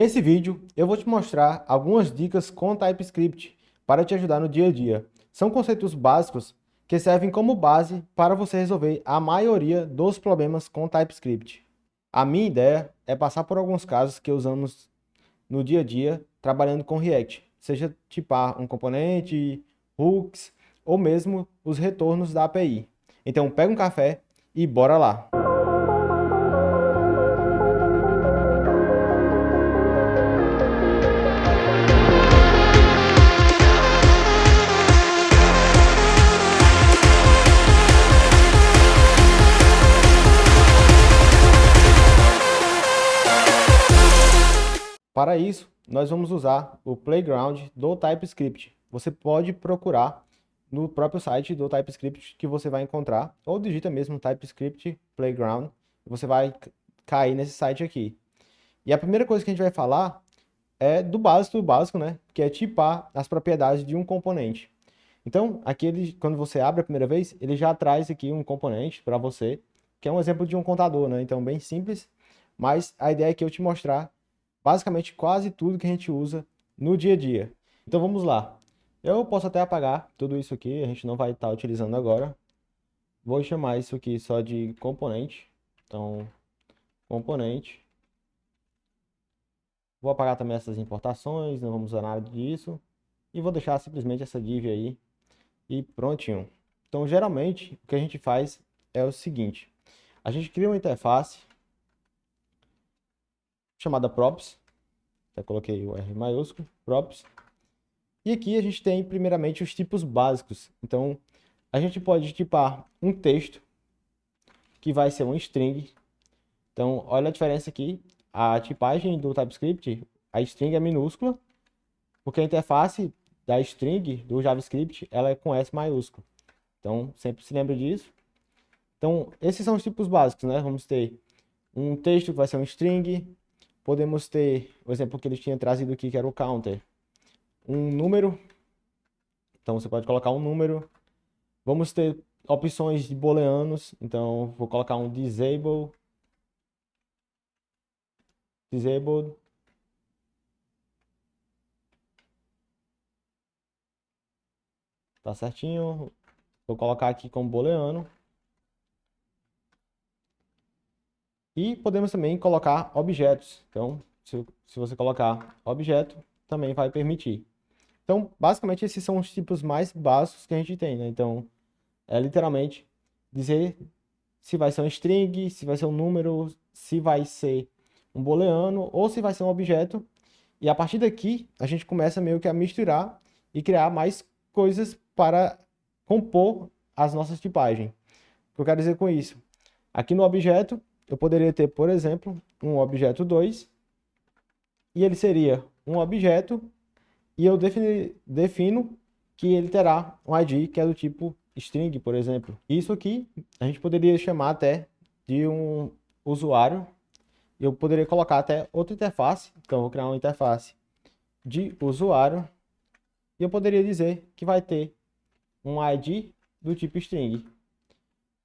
Nesse vídeo, eu vou te mostrar algumas dicas com TypeScript para te ajudar no dia a dia. São conceitos básicos que servem como base para você resolver a maioria dos problemas com TypeScript. A minha ideia é passar por alguns casos que usamos no dia a dia trabalhando com React, seja tipar um componente, hooks ou mesmo os retornos da API. Então, pega um café e bora lá! Para isso, nós vamos usar o Playground do TypeScript. Você pode procurar no próprio site do TypeScript que você vai encontrar, ou digita mesmo TypeScript Playground, e você vai cair nesse site aqui. E a primeira coisa que a gente vai falar é do básico, né? Que é tipar as propriedades de um componente. Então, aqui quando você abre a primeira vez, ele já traz aqui um componente para você, que é um exemplo de um contador, né? Então, bem simples, mas a ideia é que eu te mostrar basicamente quase tudo que a gente usa no dia a dia. Então vamos lá. Eu posso até apagar tudo isso aqui, a gente não vai estar utilizando agora. Vou chamar isso aqui só de componente. Então, componente. Vou apagar também essas importações, não vamos usar nada disso. E vou deixar simplesmente essa div aí e prontinho. Então, geralmente, o que a gente faz é o seguinte. A gente cria uma interface chamada props. Até coloquei o R maiúsculo, props. E aqui a gente tem, primeiramente, os tipos básicos. Então, a gente pode tipar um texto, que vai ser um string. Então, olha a diferença aqui. A tipagem do TypeScript, a string é minúscula, porque a interface da string do JavaScript, ela é com S maiúsculo. Então, sempre se lembre disso. Então, esses são os tipos básicos, né? Vamos ter um texto que vai ser um string. Podemos ter o exemplo que ele tinha trazido aqui, que era o counter. Um número. Então, você pode colocar um número. Vamos ter opções de booleanos. Então, vou colocar um disabled. Tá certinho. Vou colocar aqui como booleano. E podemos também colocar objetos. Então, se você colocar objeto, também vai permitir. Então, basicamente, esses são os tipos mais básicos que a gente tem, né? Então, é literalmente dizer se vai ser um string, se vai ser um número, se vai ser um booleano ou se vai ser um objeto. E a partir daqui, a gente começa meio que a misturar e criar mais coisas para compor as nossas tipagens. O que eu quero dizer com isso? Aqui no objeto, eu poderia ter, por exemplo, um objeto 2, e ele seria um objeto, e eu defino que ele terá um ID que é do tipo string, por exemplo. Isso aqui a gente poderia chamar até de um usuário. Eu poderia colocar até outra interface. Então, eu vou criar uma interface de usuário. E eu poderia dizer que vai ter um ID do tipo string.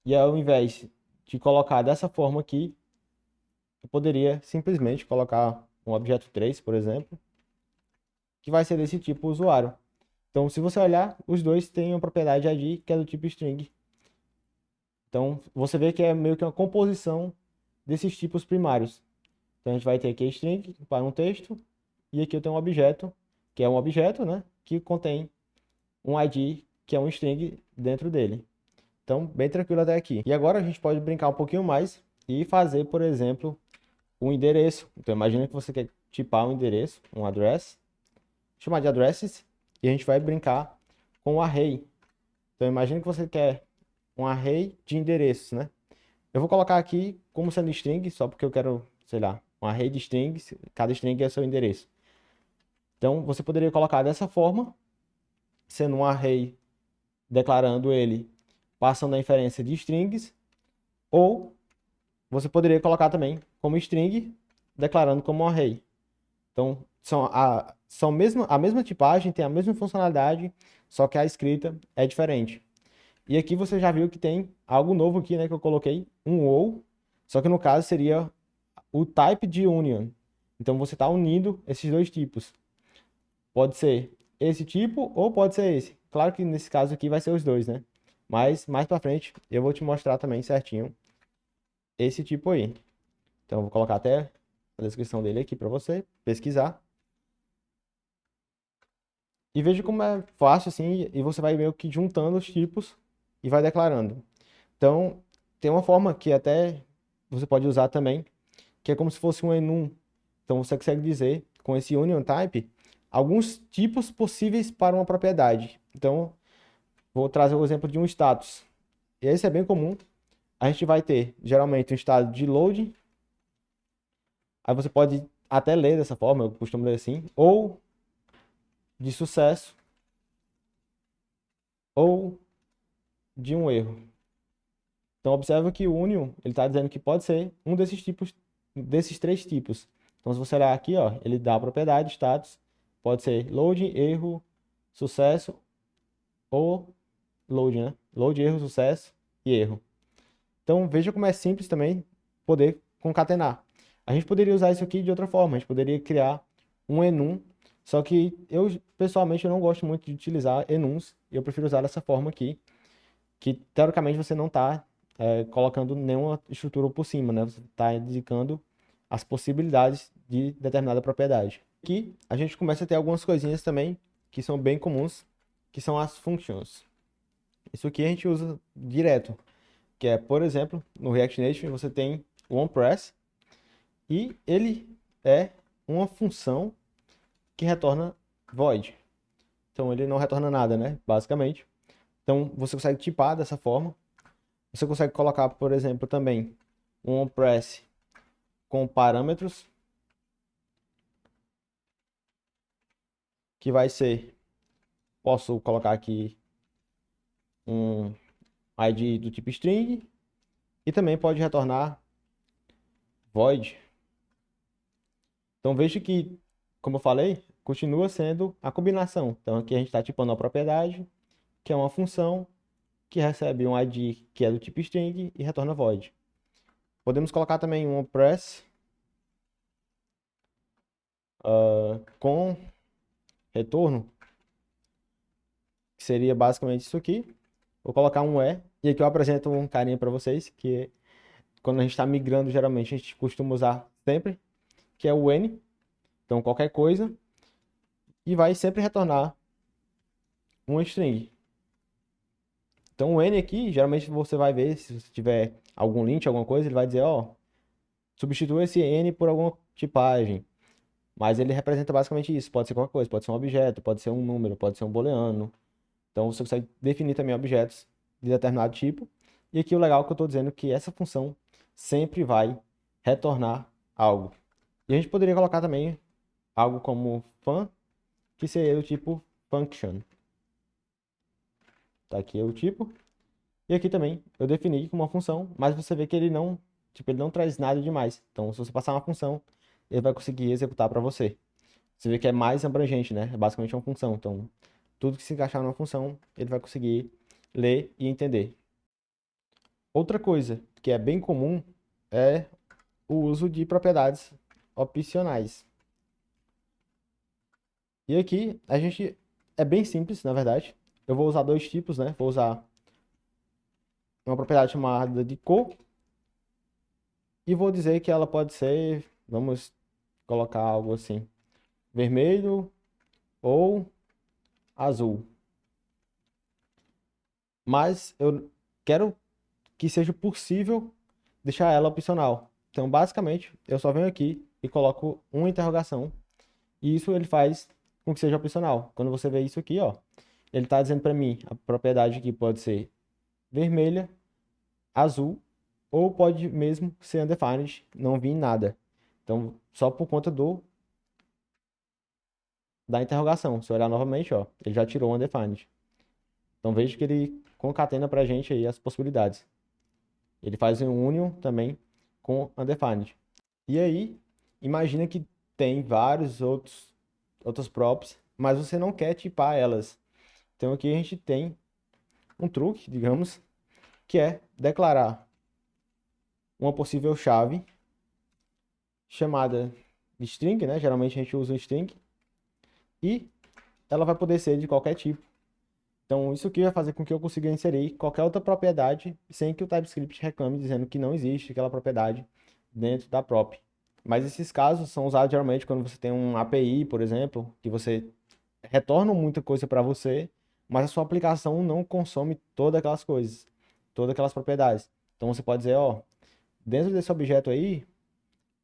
E ao invés de colocar dessa forma aqui, eu poderia simplesmente colocar um objeto 3, por exemplo, que vai ser desse tipo usuário. Então, se você olhar, os dois têm uma propriedade ID que é do tipo string. Então, você vê que é meio que uma composição desses tipos primários. Então, a gente vai ter aqui string para um texto, e aqui eu tenho um objeto, que é um objeto, né, que contém um ID, que é um string dentro dele. Então, bem tranquilo até aqui. E agora a gente pode brincar um pouquinho mais e fazer, por exemplo, um endereço. Então, imagina que você quer tipar um endereço, um address, chamar de addresses, e a gente vai brincar com o array. Então, imagina que você quer um array de endereços, né? Eu vou colocar aqui como sendo string, só porque eu quero, sei lá, um array de strings, cada string é seu endereço. Então, você poderia colocar dessa forma, sendo um array, declarando ele, passando a inferência de strings, ou você poderia colocar também como string, declarando como um array. Então, a mesma tipagem, tem a mesma funcionalidade, só que a escrita é diferente. E aqui você já viu que tem algo novo aqui, né, que eu coloquei, um ou, só que no caso seria o type de union. Então você está unindo esses dois tipos. Pode ser esse tipo ou pode ser esse. Claro que nesse caso aqui vai ser os dois, né? Mas mais para frente eu vou te mostrar também certinho esse tipo aí. Então eu vou colocar até a descrição dele aqui para você pesquisar. E veja como é fácil assim, e você vai meio que juntando os tipos e vai declarando. Então, tem uma forma que até você pode usar também, que é como se fosse um enum. Então, você consegue dizer, com esse union type, alguns tipos possíveis para uma propriedade. Então, vou trazer o exemplo de um status. E esse é bem comum. A gente vai ter, geralmente, um estado de loading. Aí você pode até ler dessa forma, eu costumo ler assim. Ou de sucesso. Ou de um erro. Então, observa que o union, ele está dizendo que pode ser um desses tipos, desses três tipos. Então, se você olhar aqui, ó, ele dá a propriedade, status, pode ser loading, erro, sucesso ou loading, né? Load, erro, sucesso e erro. Então, veja como é simples também poder concatenar. A gente poderia usar isso aqui de outra forma. A gente poderia criar um enum, só que eu, pessoalmente, eu não gosto muito de utilizar enuns. Eu prefiro usar dessa forma aqui, que teoricamente você não está colocando nenhuma estrutura por cima, né? Você está indicando as possibilidades de determinada propriedade. Aqui a gente começa a ter algumas coisinhas também que são bem comuns, que são as functions. Isso aqui a gente usa direto, que é, por exemplo, no React Native você tem o onPress e ele é uma função que retorna void. Então ele não retorna nada, né? Basicamente. Então você consegue tipar dessa forma. Você consegue colocar, por exemplo, também um onPress com parâmetros, que vai ser, posso colocar aqui um ID do tipo string e também pode retornar void. Então veja que, como eu falei, continua sendo a combinação. Então aqui a gente está tipando a propriedade, que é uma função que recebe um ID que é do tipo string e retorna void. Podemos colocar também um onPress com retorno, que seria basicamente isso aqui. Vou colocar um e aqui eu apresento um carinha para vocês, que quando a gente está migrando, geralmente a gente costuma usar sempre, que é o N. Então, qualquer coisa. E vai sempre retornar uma string. Então, o N aqui, geralmente você vai ver, se você tiver algum lint, alguma coisa, ele vai dizer, ó, substitua esse N por alguma tipagem. Mas ele representa basicamente isso. Pode ser qualquer coisa, pode ser um objeto, pode ser um número, pode ser um booleano. Então, você consegue definir também objetos de determinado tipo. E aqui o legal é que eu estou dizendo que essa função sempre vai retornar algo. E a gente poderia colocar também algo como fun, que seria do tipo function. Tá aqui o tipo. E aqui também eu defini como uma função, mas você vê que ele não, tipo, ele não traz nada demais. Então, se você passar uma função, ele vai conseguir executar para você. Você vê que é mais abrangente, né? É basicamente uma função. Então, tudo que se encaixar numa função, ele vai conseguir ler e entender. Outra coisa que é bem comum é o uso de propriedades opcionais. E aqui a gente é bem simples, na verdade. Eu vou usar dois tipos, né? Vou usar uma propriedade chamada de cor e vou dizer que ela pode ser, vamos colocar algo assim, vermelho ou azul. Mas eu quero que seja possível deixar ela opcional. Então, basicamente, eu só venho aqui e coloco uma interrogação e isso ele faz com que seja opcional. Quando você vê isso aqui, ó, ele está dizendo para mim a propriedade aqui pode ser vermelha, azul ou pode mesmo ser undefined, não vir nada. Então, só por conta da interrogação. Se eu olhar novamente, ó, ele já tirou o undefined. Então, veja que ele concatena para a gente aí as possibilidades. Ele faz um union também com undefined. E aí, imagina que tem vários outros props, mas você não quer tipar elas. Então, aqui a gente tem um truque, digamos, que é declarar uma possível chave chamada de string, né? Geralmente a gente usa um string. E ela vai poder ser de qualquer tipo. Então, isso aqui vai fazer com que eu consiga inserir qualquer outra propriedade sem que o TypeScript reclame dizendo que não existe aquela propriedade dentro da prop. Mas esses casos são usados geralmente quando você tem um API, por exemplo, que você retorna muita coisa para você, mas a sua aplicação não consome todas aquelas coisas, todas aquelas propriedades. Então, você pode dizer, ó, dentro desse objeto aí,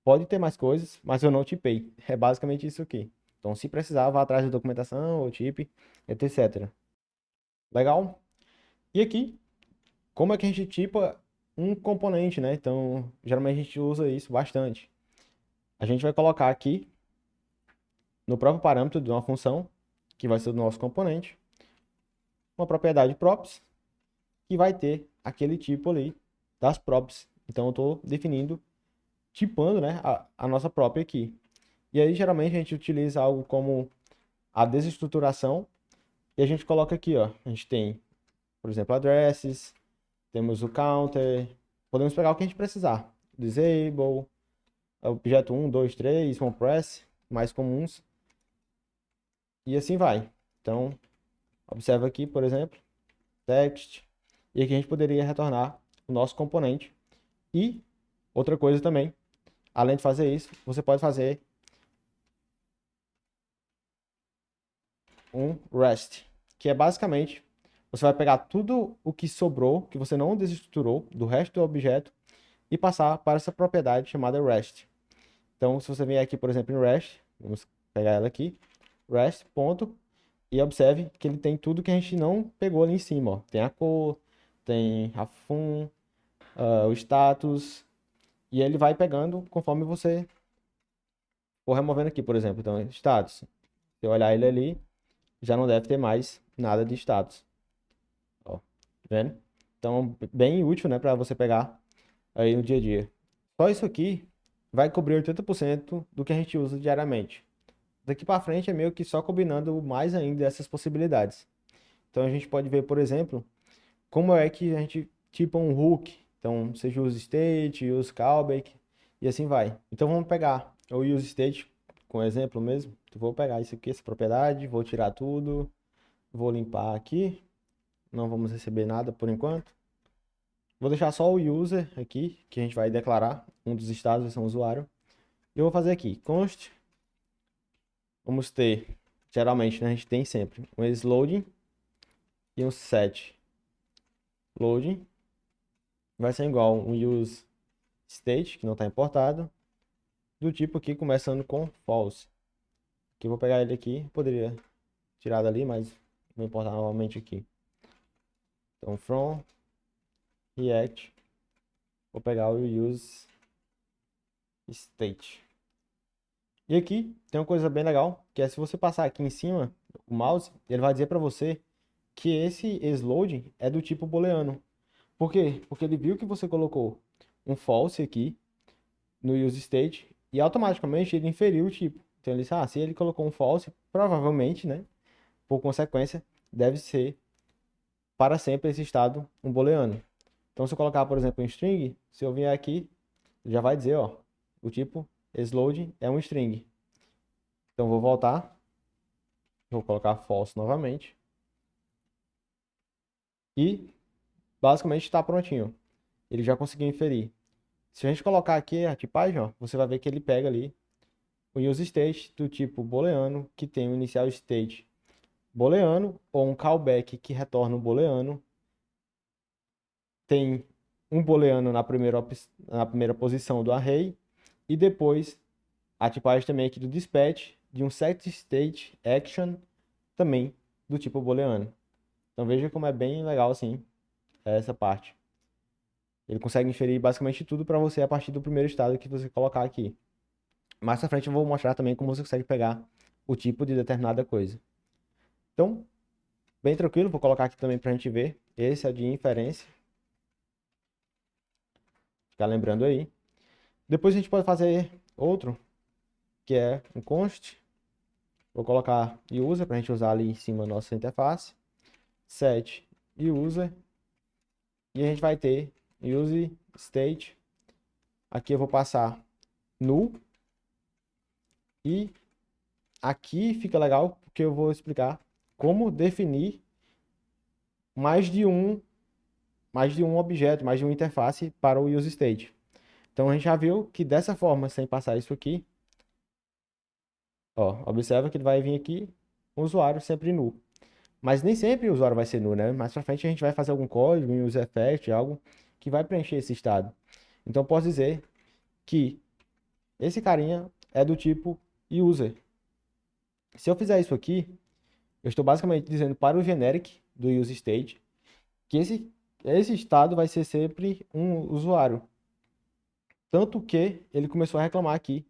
pode ter mais coisas, mas eu não tipei. É basicamente isso aqui. Então, se precisar, vá atrás da documentação, ou tipe, etc. Legal? E aqui, como é que a gente tipa um componente, né? Então, geralmente a gente usa isso bastante. A gente vai colocar aqui, no próprio parâmetro de uma função, que vai ser do nosso componente, uma propriedade props, que vai ter aquele tipo ali das props. Então, eu estou definindo, tipando, né, a nossa prop aqui. E aí, geralmente, a gente utiliza algo como a desestruturação, e a gente coloca aqui, ó, a gente tem, por exemplo, addresses, temos o counter, podemos pegar o que a gente precisar. Disable, objeto 1, 2, 3, compress, mais comuns, e assim vai. Então, observa aqui, por exemplo, text, e aqui a gente poderia retornar o nosso componente. E outra coisa também, além de fazer isso, você pode fazer um REST, que é basicamente, você vai pegar tudo o que sobrou, que você não desestruturou do resto do objeto, e passar para essa propriedade chamada REST. Então, se você vier aqui, por exemplo, em REST, vamos pegar ela aqui, REST, ponto, e observe que ele tem tudo que a gente não pegou ali em cima, ó. Tem a cor, tem a fun, o status, e ele vai pegando conforme você for removendo aqui, por exemplo. Então, status. Se eu olhar ele ali, já não deve ter mais nada de status. Ó, tá vendo? Então, bem útil, né, para você pegar aí no dia a dia. Só isso aqui vai cobrir 80% do que a gente usa diariamente. Daqui para frente é meio que só combinando mais ainda dessas possibilidades. Então a gente pode ver, por exemplo, como é que a gente tipa um hook. Então, seja use state, use callback e assim vai. Então vamos pegar o use state com exemplo mesmo. Eu vou pegar isso aqui, essa propriedade, vou tirar tudo, vou limpar aqui. Não vamos receber nada por enquanto. Vou deixar só o user aqui, que a gente vai declarar. Um dos estados vai ser um usuário. E eu vou fazer aqui, const. Vamos ter, geralmente, né, a gente tem sempre um loading e um set loading. Vai ser igual um use state, que não está importado, do tipo aqui, começando com false. Aqui eu vou pegar ele aqui, poderia tirar dali, mas vou importar novamente aqui. Então, from react, vou pegar o use state. E aqui tem uma coisa bem legal, que é se você passar aqui em cima o mouse, ele vai dizer para você que esse loading é do tipo booleano. Por quê? Porque ele viu que você colocou um false aqui no use state e automaticamente ele inferiu o tipo. Então ele disse, se ele colocou um false, provavelmente, né, por consequência, deve ser para sempre esse estado um booleano. Então se eu colocar, por exemplo, um string, se eu vier aqui, já vai dizer, ó, o tipo loading é um string. Então vou voltar, vou colocar false novamente e basicamente está prontinho. Ele já conseguiu inferir. Se a gente colocar aqui a tipagem, ó, você vai ver que ele pega ali o use state do tipo booleano, que tem o inicial state booleano, ou um callback que retorna um booleano. Tem um booleano na primeira posição do array, e depois a tipagem também aqui do dispatch de um set state action, também do tipo booleano. Então veja como é bem legal assim essa parte. Ele consegue inferir basicamente tudo para você a partir do primeiro estado que você colocar aqui. Mais pra frente eu vou mostrar também como você consegue pegar o tipo de determinada coisa. Então, bem tranquilo, vou colocar aqui também para a gente ver. Esse é de inferência. Ficar lembrando aí. Depois a gente pode fazer outro, que é um const. Vou colocar user para a gente usar ali em cima da nossa interface. Set user. E a gente vai ter use state. Aqui eu vou passar null. E aqui fica legal porque eu vou explicar como definir mais de um, mais de um objeto, mais de uma interface para o useState. Então a gente já viu que dessa forma, sem passar isso aqui, ó, observa que ele vai vir aqui um usuário sempre nu. Mas nem sempre o usuário vai ser nu, né? Mais pra frente a gente vai fazer algum código, um useEffect, algo que vai preencher esse estado. Então eu posso dizer que esse carinha é do tipo user. Se eu fizer isso aqui, eu estou basicamente dizendo para o generic do useState que esse estado vai ser sempre um usuário. Tanto que ele começou a reclamar aqui,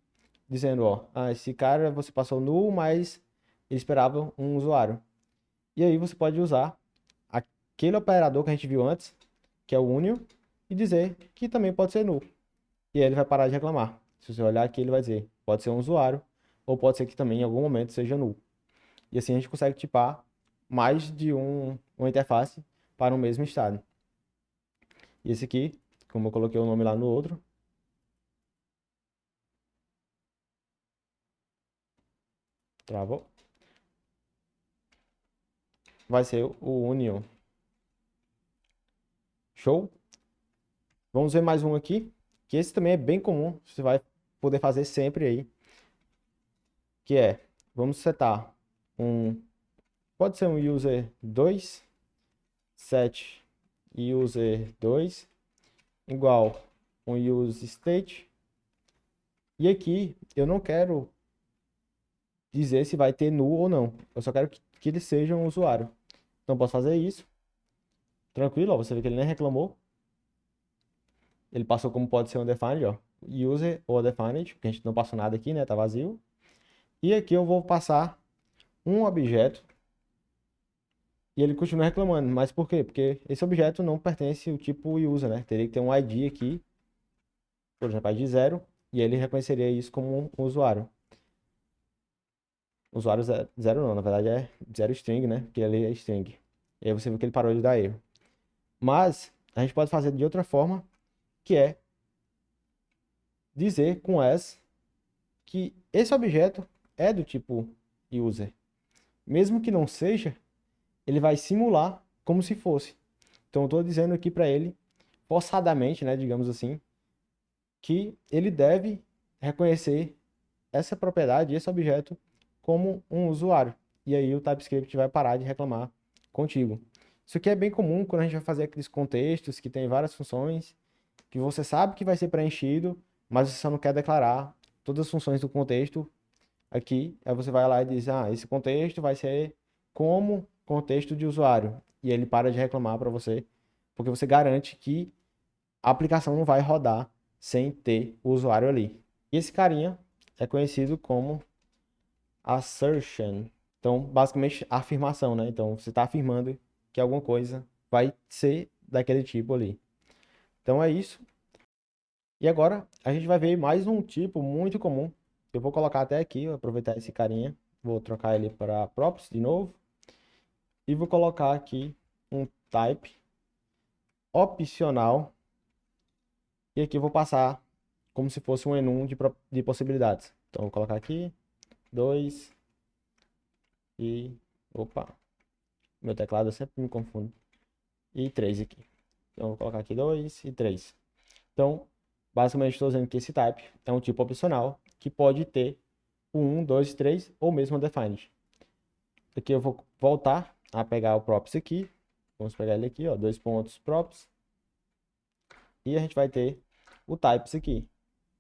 dizendo, ó, esse cara você passou null, mas ele esperava um usuário. E aí você pode usar aquele operador que a gente viu antes, que é o union, e dizer que também pode ser null. E aí ele vai parar de reclamar. Se você olhar aqui, ele vai dizer, pode ser um usuário, ou pode ser que também em algum momento seja null. E assim a gente consegue tipar mais de uma interface para o mesmo estado. E esse aqui, como eu coloquei o nome lá no outro, travou, vai ser o union. Show? Vamos ver mais um aqui, que esse também é bem comum, você vai poder fazer sempre aí, que é, vamos setar pode ser um user 2, set user 2, igual um useState, e aqui eu não quero dizer se vai ter null ou não, eu só quero que ele seja um usuário. Então posso fazer isso, tranquilo, ó, você vê que ele nem reclamou, ele passou como pode ser undefined, ó, user ou defined, porque a gente não passou nada aqui, né, tá vazio. E aqui eu vou passar um objeto e ele continua reclamando. Mas por quê? Porque esse objeto não pertence ao tipo user, né? Teria que ter um ID aqui, por exemplo, ID 0, e ele reconheceria isso como um usuário. Usuário 0 não, na verdade é 0 string, né? Porque ele é string. E aí você viu que ele parou de dar erro. Mas a gente pode fazer de outra forma, que é dizer com as que esse objeto é do tipo user. Mesmo que não seja, ele vai simular como se fosse. Então eu estou dizendo aqui para ele, forçadamente, né, digamos assim, que ele deve reconhecer essa propriedade, esse objeto, como um usuário. E aí o TypeScript vai parar de reclamar contigo. Isso aqui é bem comum quando a gente vai fazer aqueles contextos que tem várias funções, que você sabe que vai ser preenchido, mas você só não quer declarar todas as funções do contexto aqui. Aí você vai lá e diz, esse contexto vai ser como contexto de usuário. E ele para de reclamar para você, porque você garante que a aplicação não vai rodar sem ter o usuário ali. E esse carinha é conhecido como assertion. Então, basicamente, afirmação, né? Então, você está afirmando que alguma coisa vai ser daquele tipo ali. Então, é isso. E agora, a gente vai ver mais um tipo muito comum. Eu vou colocar até aqui, vou aproveitar esse carinha. Vou trocar ele para props de novo. E vou colocar aqui um type opcional. E aqui eu vou passar como se fosse um enum de possibilidades. Então, eu vou colocar aqui 2 e... Opa, meu teclado eu sempre me confundo. E 3 aqui. Então, eu vou colocar aqui 2 e 3. Então, basicamente, estou dizendo que esse type é um tipo opcional que pode ter o 1, 2, 3 ou mesmo undefined. Aqui eu vou voltar a pegar o props aqui. Vamos pegar ele aqui, ó, 2 pontos props. E a gente vai ter o types aqui.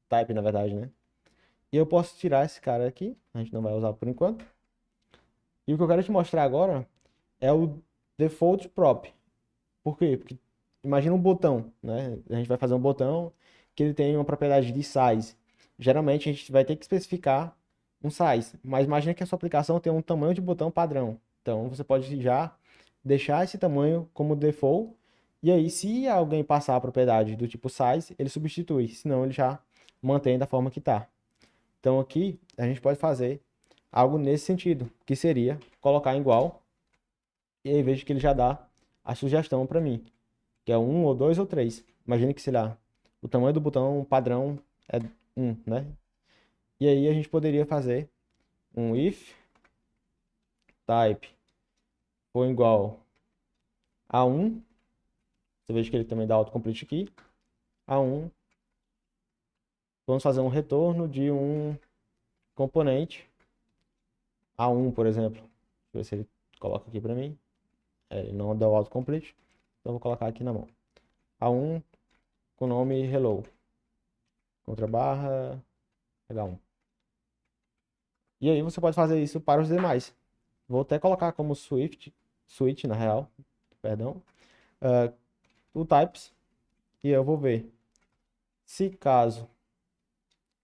Type, na verdade, né? E eu posso tirar esse cara aqui. A gente não vai usar por enquanto. E o que eu quero te mostrar agora é o default prop. Por quê? Porque imagina um botão, né? A gente vai fazer um botão que ele tem uma propriedade de size. Geralmente a gente vai ter que especificar um size, mas imagina que a sua aplicação tem um tamanho de botão padrão. Então você pode já deixar esse tamanho como default, e aí se alguém passar a propriedade do tipo size, ele substitui, senão ele já mantém da forma que está. Então aqui a gente pode fazer algo nesse sentido, que seria colocar igual, e aí veja que ele já dá a sugestão para mim, que é 1 ou 2 ou 3. Imagine que, sei lá, o tamanho do botão padrão é 1, né? E aí a gente poderia fazer um if type for igual a 1. Você veja que ele também dá autocomplete aqui. A 1. Vamos fazer um retorno de um componente. A1, por exemplo. Deixa eu ver se ele coloca aqui para mim. Ele não dá o autocomplete. Então eu vou colocar aqui na mão. A1 com o nome hello. Contra barra H1. E aí você pode fazer isso para os demais. Vou até colocar como switch na real, perdão, o types, e eu vou ver se caso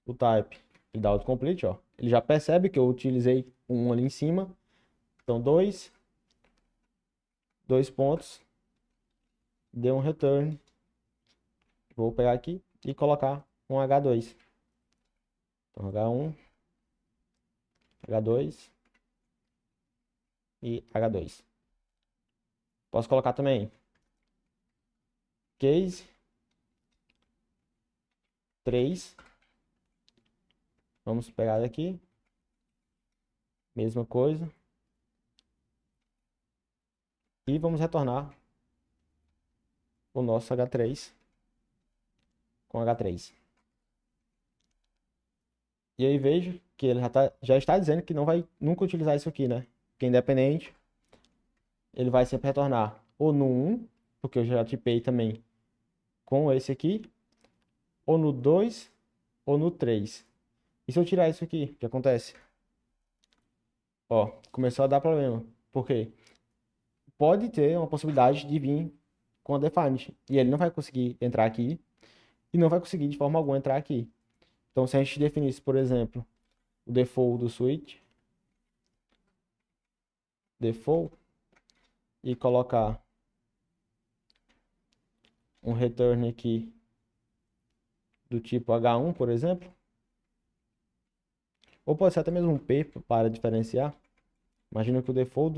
o type ele dá autocomplete, ó, ele já percebe que eu utilizei um ali em cima, então dois pontos, deu um return, vou pegar aqui e colocar um H2, então H1, H2 e H2. Posso colocar também case 3. Vamos pegar daqui. Mesma coisa. E vamos retornar o nosso H3 com H3. E aí vejo que ele já está dizendo que não vai nunca utilizar isso aqui, né? Que independente, ele vai sempre retornar ou no 1, porque eu já tipei também com esse aqui, ou no 2, ou no 3. E se eu tirar isso aqui, o que acontece? Ó, começou a dar problema. Por quê? Pode ter uma possibilidade de vir com a defined. E ele não vai conseguir entrar aqui e não vai conseguir de forma alguma entrar aqui. Então, se a gente definisse, por exemplo, o default do switch, default, e colocar um return aqui do tipo H1, por exemplo, ou pode ser até mesmo um P para diferenciar. Imagina que o default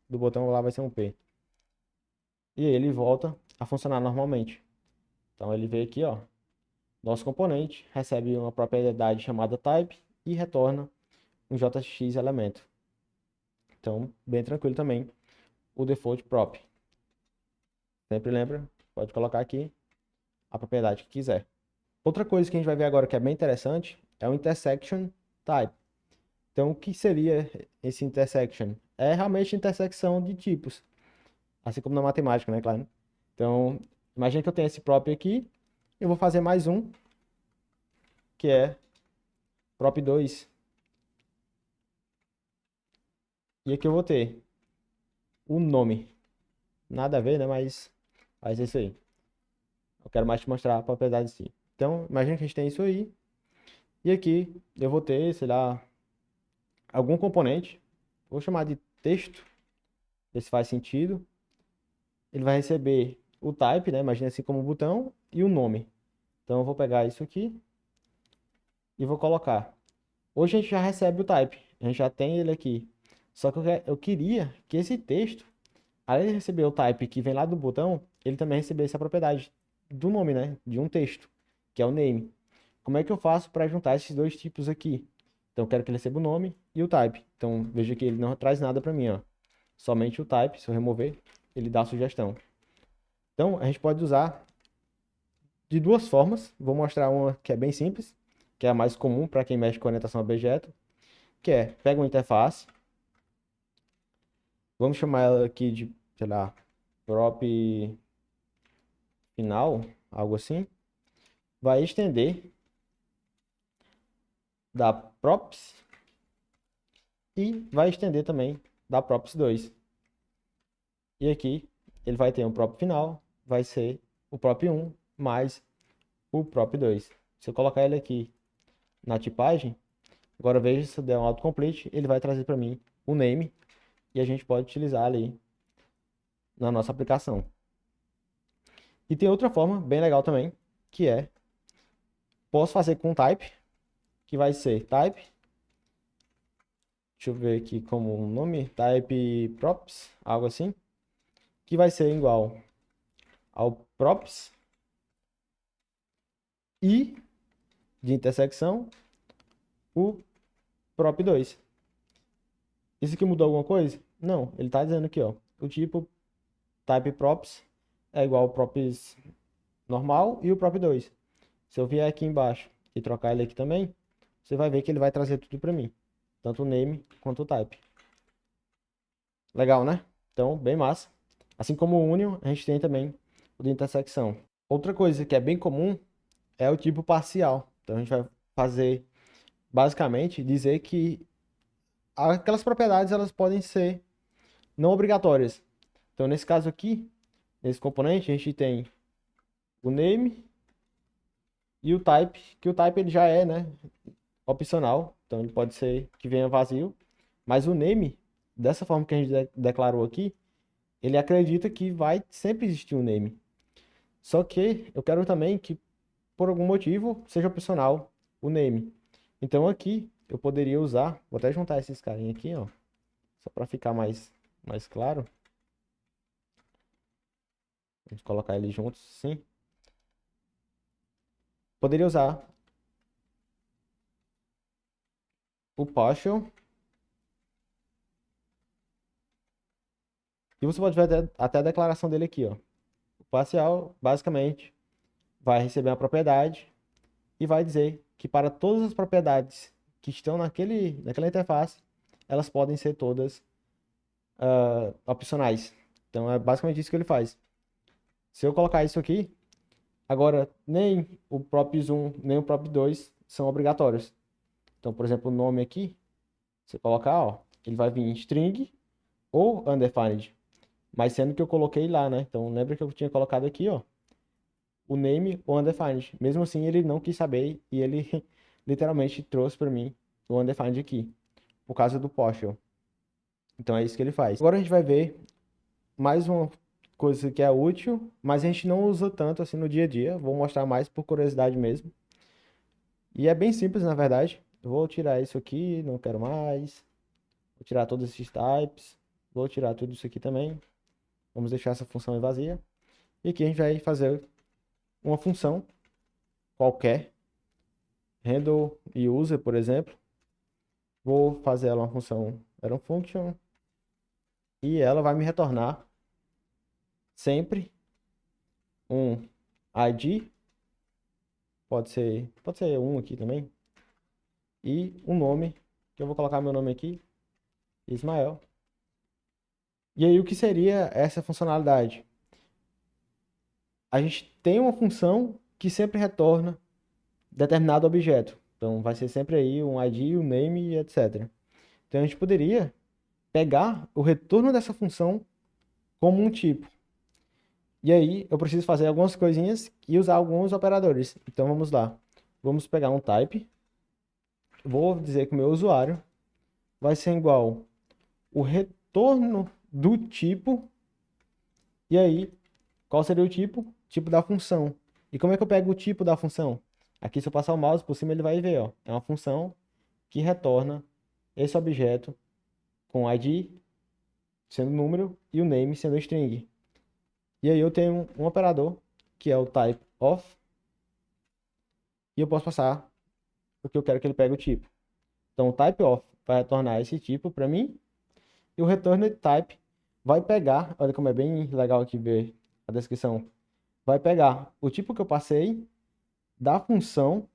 do botão lá vai ser um P. E aí ele volta a funcionar normalmente. Então ele vem aqui, ó, nosso componente recebe uma propriedade chamada type e retorna um JX elemento. Então, bem tranquilo também o default prop. Sempre lembra, pode colocar aqui a propriedade que quiser. Outra coisa que a gente vai ver agora que é bem interessante é o intersection type. Então, o que seria esse intersection? É realmente intersecção de tipos, assim como na matemática, né, claro? Então, imagina que eu tenho esse prop aqui, eu vou fazer mais um, que é prop 2. E aqui eu vou ter o nome. Nada a ver, né, mas faz isso aí. Eu quero mais te mostrar a propriedade em si. Então, imagina que a gente tem isso aí, e aqui eu vou ter, sei lá, algum componente, vou chamar de texto, ver se faz sentido. Ele vai receber o type, né? Imagina assim como botão e o nome. Então eu vou pegar isso aqui e vou colocar. Hoje a gente já recebe o type, a gente já tem ele aqui. Só que eu queria que esse texto, além de receber o type que vem lá do botão, ele também recebesse a propriedade do nome, né? De um texto, que é o name. Como é que eu faço para juntar esses dois tipos aqui? Então eu quero que ele receba o nome e o type. Então veja que ele não traz nada para mim, ó. Somente o type, se eu remover, ele dá a sugestão. Então a gente pode usar de duas formas. Vou mostrar uma que é bem simples, que é a mais comum para quem mexe com orientação a objeto, que é, pega uma interface, vamos chamar ela aqui de, sei lá, prop final, algo assim, vai estender da props e vai estender também da props 2. E aqui ele vai ter um prop final, vai ser o prop 1 mais o prop 2. Se eu colocar ele aqui na tipagem, agora veja se eu der um autocomplete, ele vai trazer para mim o name e a gente pode utilizar ali na nossa aplicação. E tem outra forma bem legal também, que é, posso fazer com type, que vai ser type, deixa eu ver aqui como um nome, type props, algo assim, que vai ser igual ao props e de intersecção o prop2. Isso aqui mudou alguma coisa? Não, ele está dizendo aqui, ó, o tipo type props é igual ao props normal e o prop2. Se eu vier aqui embaixo e trocar ele aqui também, você vai ver que ele vai trazer tudo para mim, tanto o name quanto o type. Legal, né? Então, bem massa. Assim como o union, a gente tem também o de intersecção. Outra coisa que é bem comum é o tipo parcial. Então, a gente vai fazer, basicamente, dizer que aquelas propriedades elas podem ser não obrigatórias. Então, nesse caso aqui, nesse componente, a gente tem o name e o type, que o type ele já é, né, opcional. Então, ele pode ser que venha vazio. Mas o name, dessa forma que a gente declarou aqui, ele acredita que vai sempre existir um name. Só que eu quero também que, por algum motivo, seja opcional o name. Então aqui eu poderia usar, vou até juntar esses carinha aqui, ó, só para ficar mais claro. Vamos colocar eles juntos, sim. Poderia usar o partial. E você pode ver até a declaração dele aqui, ó. O parcial, basicamente, vai receber uma propriedade e vai dizer que para todas as propriedades que estão naquela interface, elas podem ser todas opcionais. Então é basicamente isso que ele faz. Se eu colocar isso aqui, agora nem o prop1 nem o prop2 são obrigatórios. Então, por exemplo, o nome aqui, você colocar, ó, ele vai vir em string ou undefined. Mas sendo que eu coloquei lá, né? Então lembra que eu tinha colocado aqui, ó, o name ou undefined. Mesmo assim, ele não quis saber e ele literalmente trouxe para mim o undefined aqui, por causa do partial. Então é isso que ele faz. Agora a gente vai ver mais uma coisa que é útil, mas a gente não usa tanto assim no dia a dia. Vou mostrar mais por curiosidade mesmo. E é bem simples, na verdade. Eu vou tirar isso aqui, não quero mais. Vou tirar todos esses types. Vou tirar tudo isso aqui também. Vamos deixar essa função vazia. E aqui a gente vai fazer uma função qualquer. Handle e user, por exemplo. Vou fazer ela uma função era um function. E ela vai me retornar sempre um ID. Pode ser um aqui também. E um nome, que eu vou colocar meu nome aqui, Ismael. E aí, o que seria essa funcionalidade? A gente tem uma função que sempre retorna determinado objeto. Então, vai ser sempre aí um ID, um name e etc. Então, a gente poderia pegar o retorno dessa função como um tipo. E aí, eu preciso fazer algumas coisinhas e usar alguns operadores. Então, vamos lá. Vamos pegar um type. Vou dizer que o meu usuário vai ser igual o retorno do tipo. E aí, qual seria o tipo? Tipo da função. E como é que eu pego o tipo da função? Aqui, se eu passar o mouse por cima, ele vai ver, ó. É uma função que retorna esse objeto com ID sendo número e o name sendo string. E aí eu tenho um operador que é o type of e eu posso passar o que eu quero que ele pegue o tipo. Então o type of vai retornar esse tipo para mim e o return type vai pegar, olha como é bem legal aqui ver a descrição, vai pegar o tipo que eu passei da função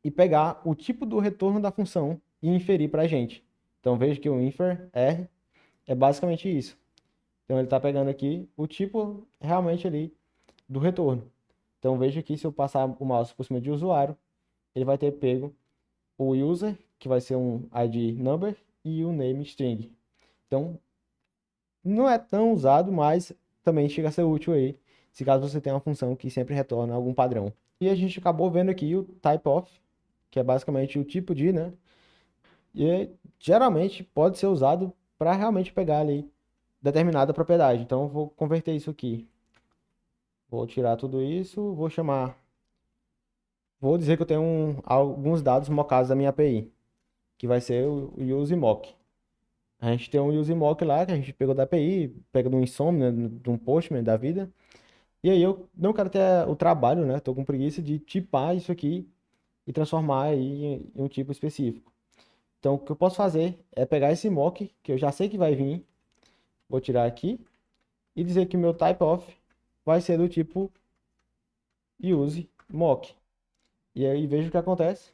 e pegar o tipo do retorno da função e inferir para a gente. Então veja que o infer R é basicamente isso. Então ele está pegando aqui o tipo realmente ali do retorno. Então veja que se eu passar o mouse por cima de usuário, ele vai ter pego o user, que vai ser um ID number, e o name string. Então não é tão usado, mas também chega a ser útil aí, se caso você tenha uma função que sempre retorna algum padrão. E a gente acabou vendo aqui o type of, que é basicamente o tipo de, né? E geralmente pode ser usado para realmente pegar ali determinada propriedade. Então eu vou converter isso aqui. Vou tirar tudo isso, vou dizer que eu tenho alguns dados mocados da minha API, que vai ser o useMock. A gente tem um useMock lá que a gente pegou da API, pega do Insomnia, de um Postman da vida. E aí eu não quero ter o trabalho, né? Tô com preguiça de tipar isso aqui e transformar aí em um tipo específico. Então, o que eu posso fazer é pegar esse mock, que eu já sei que vai vir, vou tirar aqui, e dizer que o meu typeof vai ser do tipo use mock. E aí veja o que acontece.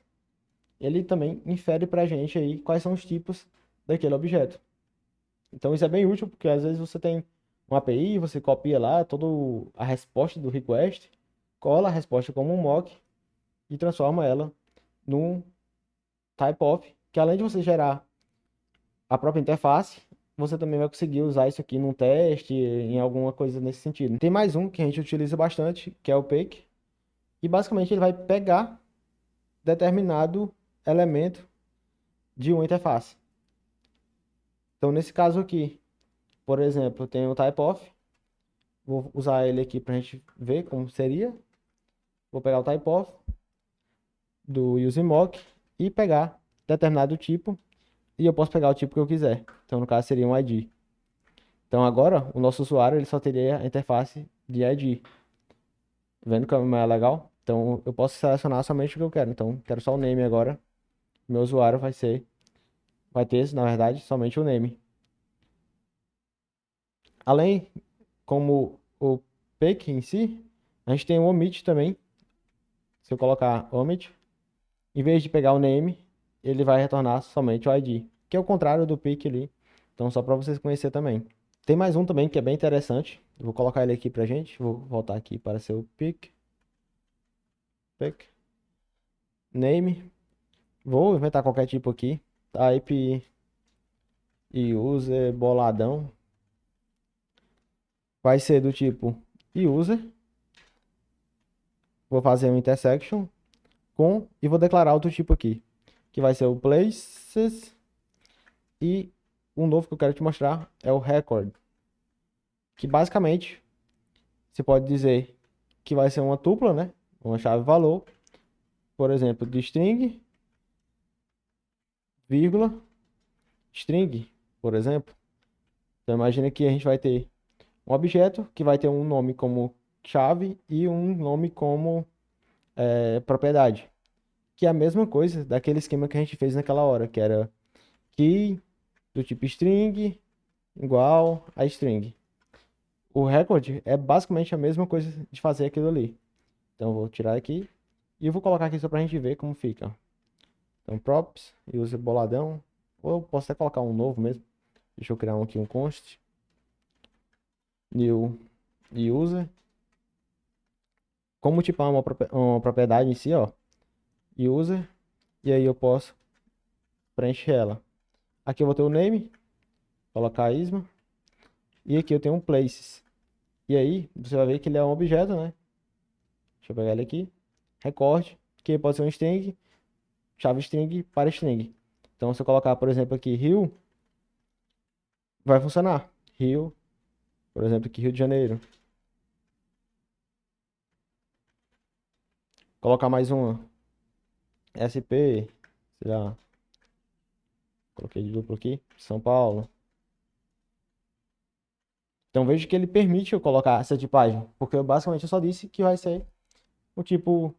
Ele também infere para a gente aí quais são os tipos daquele objeto. Então isso é bem útil, porque às vezes você tem uma API, você copia lá toda a resposta do request, cola a resposta como um mock e transforma ela num typeof, que além de você gerar a própria interface, você também vai conseguir usar isso aqui num teste, em alguma coisa nesse sentido. Tem mais um que a gente utiliza bastante, que é o Pake, e basicamente ele vai pegar determinado elemento de uma interface. Então nesse caso aqui, por exemplo, eu tenho o typeof, vou usar ele aqui para a gente ver como seria. Vou pegar o typeof do useMock e pegar determinado tipo, e eu posso pegar o tipo que eu quiser. Então no caso seria um ID. Então agora o nosso usuário ele só teria a interface de ID. Vendo como é legal? Então eu posso selecionar somente o que eu quero. Então quero só o name agora. Meu usuário vai ter, na verdade, somente o name. Além, como o pick em si, a gente tem o omit também. Se eu colocar omit, em vez de pegar o name, ele vai retornar somente o ID, que é o contrário do pick ali. Então só para vocês conhecer também. Tem mais um também que é bem interessante. Eu vou colocar ele aqui pra gente. Vou voltar aqui para ser o pick name. Vou inventar qualquer tipo aqui. Type e user boladão. Vai ser do tipo user. Vou fazer um intersection com e vou declarar outro tipo aqui, que vai ser o places e um novo que eu quero te mostrar é o record, que basicamente você pode dizer que vai ser uma tupla, né? Uma chave valor, por exemplo, de string, vírgula, string, por exemplo. Então imagina que a gente vai ter um objeto que vai ter um nome como chave e um nome como propriedade, que é a mesma coisa daquele esquema que a gente fez naquela hora, que era key do tipo string igual a string. O record é basicamente a mesma coisa de fazer aquilo ali. Então eu vou tirar aqui e eu vou colocar aqui só pra gente ver como fica. Então props, user boladão, ou eu posso até colocar um novo mesmo. Deixa eu criar aqui um const new user. Como tipar uma propriedade em si, ó, user, e aí eu posso preencher ela. Aqui eu vou ter o name, colocar isma, e aqui eu tenho um places. E aí você vai ver que ele é um objeto, né? Deixa eu pegar ele aqui, record, que pode ser um string, chave string para string. Então, se eu colocar, por exemplo, aqui Rio, vai funcionar. Rio, por exemplo, aqui Rio de Janeiro. Colocar mais uma. SP, sei lá, coloquei de duplo aqui, São Paulo. Então veja que ele permite eu colocar essa tipagem, porque basicamente eu só disse que vai ser o tipo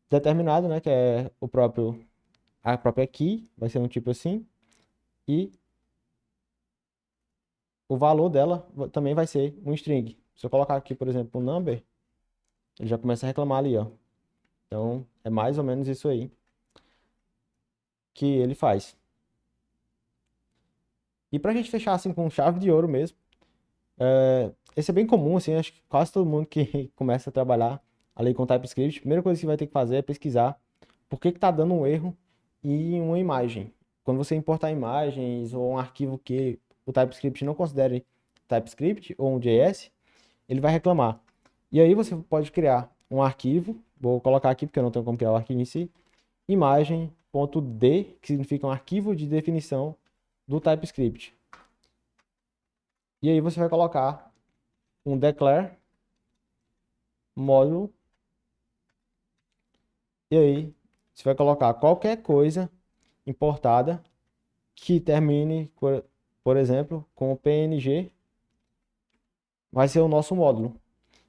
determinado, né, que é a própria key, vai ser um tipo assim, e o valor dela também vai ser um string. Se eu colocar aqui, por exemplo, um number, ele já começa a reclamar ali, ó. Então, é mais ou menos isso aí que ele faz. E pra gente fechar assim com chave de ouro mesmo, esse é bem comum, assim, acho que quase todo mundo que começa a trabalhar ali com TypeScript, a primeira coisa que vai ter que fazer é pesquisar por que que tá dando um erro em uma imagem. Quando você importar imagens ou um arquivo que o TypeScript não considere TypeScript ou um JS, ele vai reclamar. E aí você pode criar um arquivo, vou colocar aqui porque eu não tenho como criar o arquivo em si, imagem.d, que significa um arquivo de definição do TypeScript. E aí você vai colocar um declare módulo. E aí você vai colocar qualquer coisa importada que termine, por exemplo, com PNG, vai ser o nosso módulo.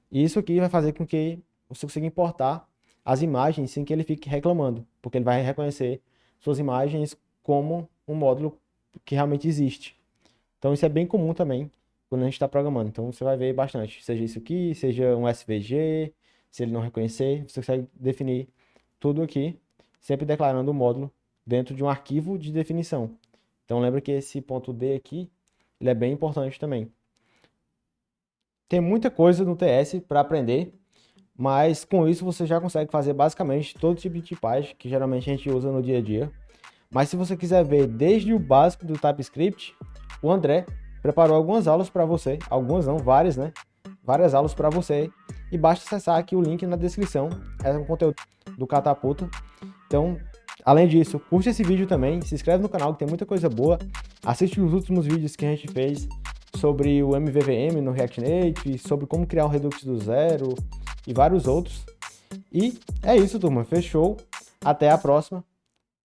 E isso aqui vai fazer com que você consiga importar as imagens sem que ele fique reclamando, porque ele vai reconhecer suas imagens como um módulo que realmente existe. Então isso é bem comum também quando a gente está programando. Então você vai ver bastante, seja isso aqui, seja um SVG, se ele não reconhecer, você consegue definir tudo aqui, sempre declarando o módulo dentro de um arquivo de definição. Então lembra que esse ponto D aqui, ele é bem importante também. Tem muita coisa no TS para aprender, mas com isso você já consegue fazer basicamente todo tipo de tipagem que geralmente a gente usa no dia a dia. Mas se você quiser ver desde o básico do TypeScript, o André preparou algumas aulas para você, algumas não, várias, né? Várias aulas para você, e basta acessar aqui o link na descrição, é um conteúdo do Catapulta. Então, além disso, curte esse vídeo também, se inscreve no canal que tem muita coisa boa, assiste os últimos vídeos que a gente fez sobre o MVVM no React Native, sobre como criar um Redux do zero e vários outros. E é isso, turma, fechou, até a próxima.